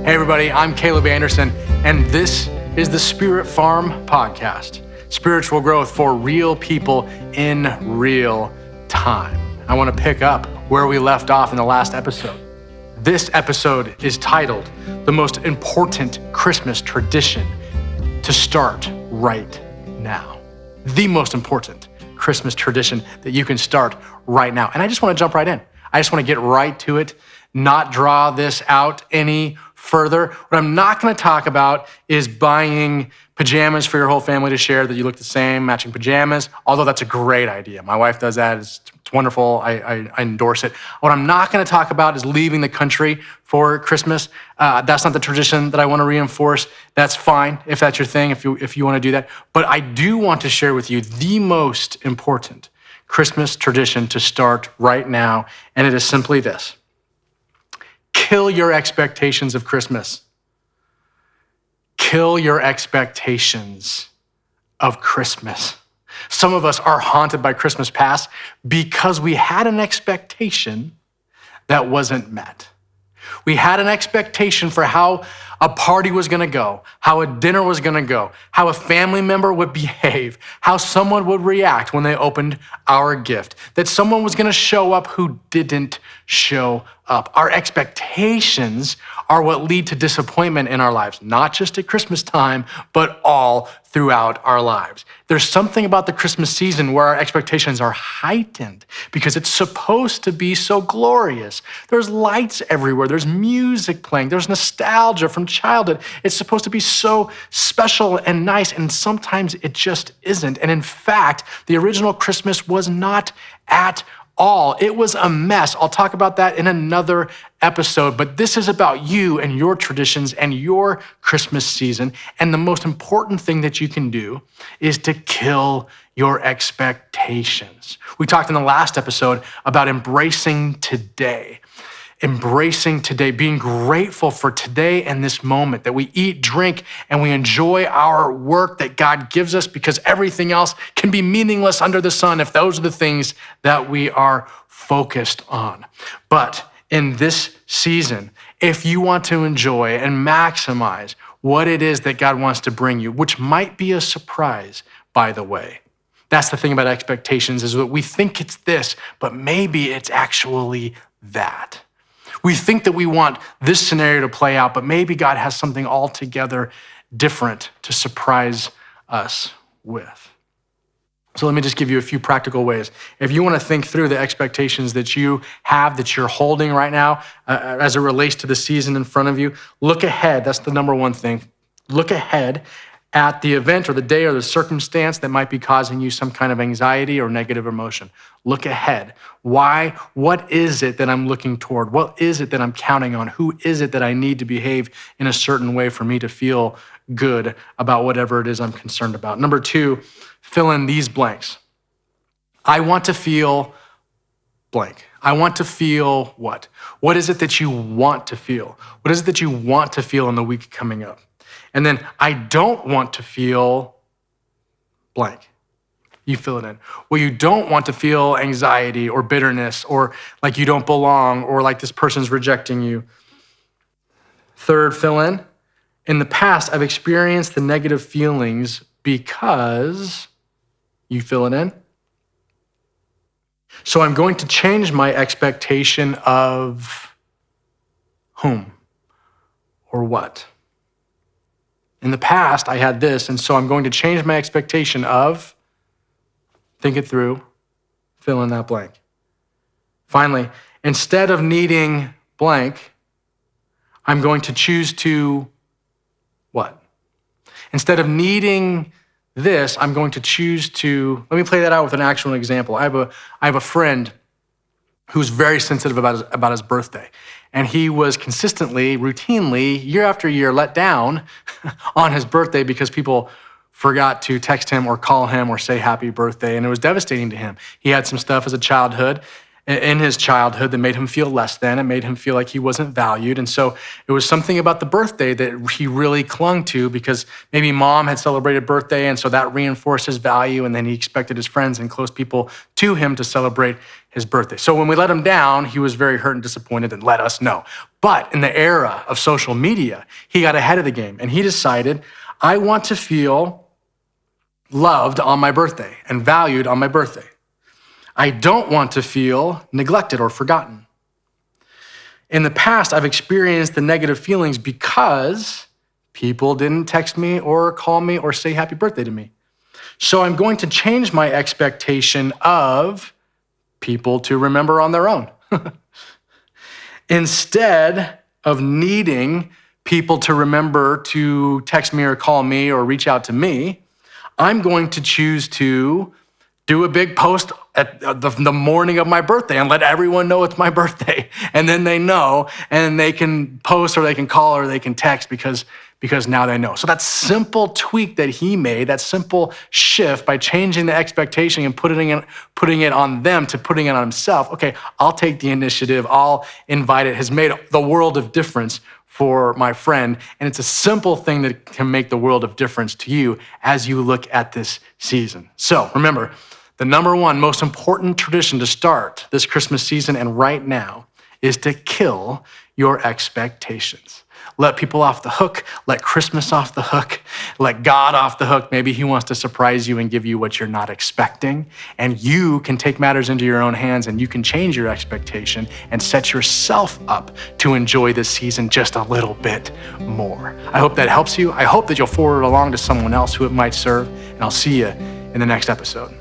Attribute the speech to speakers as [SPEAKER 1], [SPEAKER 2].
[SPEAKER 1] Hey everybody, I'm Caleb Anderson, and this is the Spirit Farm Podcast. Spiritual growth for real people in real time. I want to pick up where we left off in the last episode. This episode is titled, The Most Important Christmas Tradition to Start Right Now. The most important Christmas tradition that you can start right now. And I just want to jump right in. I just want to get right to it, not draw this out any further. What I'm not going to talk about is buying pajamas for your whole family to share that you look the same, matching pajamas, although that's a great idea. My wife does that. It's wonderful. I endorse it. What I'm not going to talk about is leaving the country for Christmas. That's not the tradition that I want to reinforce. That's fine if that's your thing, if you want to do that. But I do want to share with you the most important Christmas tradition to start right now, and it is simply this. Kill your expectations of Christmas. Kill your expectations of Christmas. Some of us are haunted by Christmas past because we had an expectation that wasn't met. We had an expectation for how a party was going to go, how a dinner was going to go, how a family member would behave, how someone would react when they opened our gift, that someone was going to show up who didn't show up. Our expectations are what lead to disappointment in our lives, not just at Christmas time, but all throughout our lives. There's something about the Christmas season where our expectations are heightened because it's supposed to be so glorious. There's lights everywhere. There's music playing. There's nostalgia from childhood. It's supposed to be so special and nice, and sometimes it just isn't. And in fact, the original Christmas was not at all. It was a mess. I'll talk about that in another episode, but this is about you and your traditions and your Christmas season. And the most important thing that you can do is to kill your expectations. We talked in the last episode about embracing today. Embracing today, being grateful for today and this moment, that we eat, drink, and we enjoy our work that God gives us because everything else can be meaningless under the sun if those are the things that we are focused on. But in this season, if you want to enjoy and maximize what it is that God wants to bring you, which might be a surprise, by the way. That's the thing about expectations, is that we think it's this, but maybe it's actually that. We think that we want this scenario to play out, but maybe God has something altogether different to surprise us with. So let me just give you a few practical ways. If you want to think through the expectations that you have, that you're holding right now, as it relates to the season in front of you, look ahead. That's the number one thing. Look ahead at the event or the day or the circumstance that might be causing you some kind of anxiety or negative emotion. Look ahead. Why? What is it that I'm looking toward? What is it that I'm counting on? Who is it that I need to behave in a certain way for me to feel good about whatever it is I'm concerned about? Number two, fill in these blanks. I want to feel blank. I want to feel what? What is it that you want to feel? What is it that you want to feel in the week coming up? And then I don't want to feel blank. You fill it in. Well, you don't want to feel anxiety or bitterness or like you don't belong or like this person's rejecting you. Third, fill in. In the past, I've experienced the negative feelings because you fill it in. So I'm going to change my expectation of whom or what. In the past, I had this, and so I'm going to change my expectation of, think it through, fill in that blank. Finally, instead of needing blank, I'm going to choose to what? Instead of needing this, I'm going to choose to, let me play that out with an actual example. I have a friend who's very sensitive about his birthday. And he was consistently, routinely, year after year, let down on his birthday because people forgot to text him or call him or say happy birthday. And it was devastating to him. He had some stuff in his childhood that made him feel less than. It made him feel like he wasn't valued. And so it was something about the birthday that he really clung to because maybe mom had celebrated birthday, and so that reinforced his value, and then he expected his friends and close people to him to celebrate his birthday. So when we let him down, he was very hurt and disappointed and let us know. But in the era of social media, he got ahead of the game and he decided, I want to feel loved on my birthday and valued on my birthday. I don't want to feel neglected or forgotten. In the past, I've experienced the negative feelings because people didn't text me or call me or say happy birthday to me. So I'm going to change my expectation of people to remember on their own. Instead of needing people to remember to text me or call me or reach out to me, I'm going to choose to do a big post at the morning of my birthday and let everyone know it's my birthday. And then they know, and they can post or they can call or they can text because now they know. So that simple tweak that he made, that simple shift by changing the expectation and putting it on them to putting it on himself, okay, I'll take the initiative, I'll invite it, has made the world of difference for my friend. And it's a simple thing that can make the world of difference to you as you look at this season. So remember, the number one most important tradition to start this Christmas season and right now is to kill your expectations. Let people off the hook, let Christmas off the hook, let God off the hook. Maybe he wants to surprise you and give you what you're not expecting. And you can take matters into your own hands and you can change your expectation and set yourself up to enjoy this season just a little bit more. I hope that helps you. I hope that you'll forward it along to someone else who it might serve. And I'll see you in the next episode.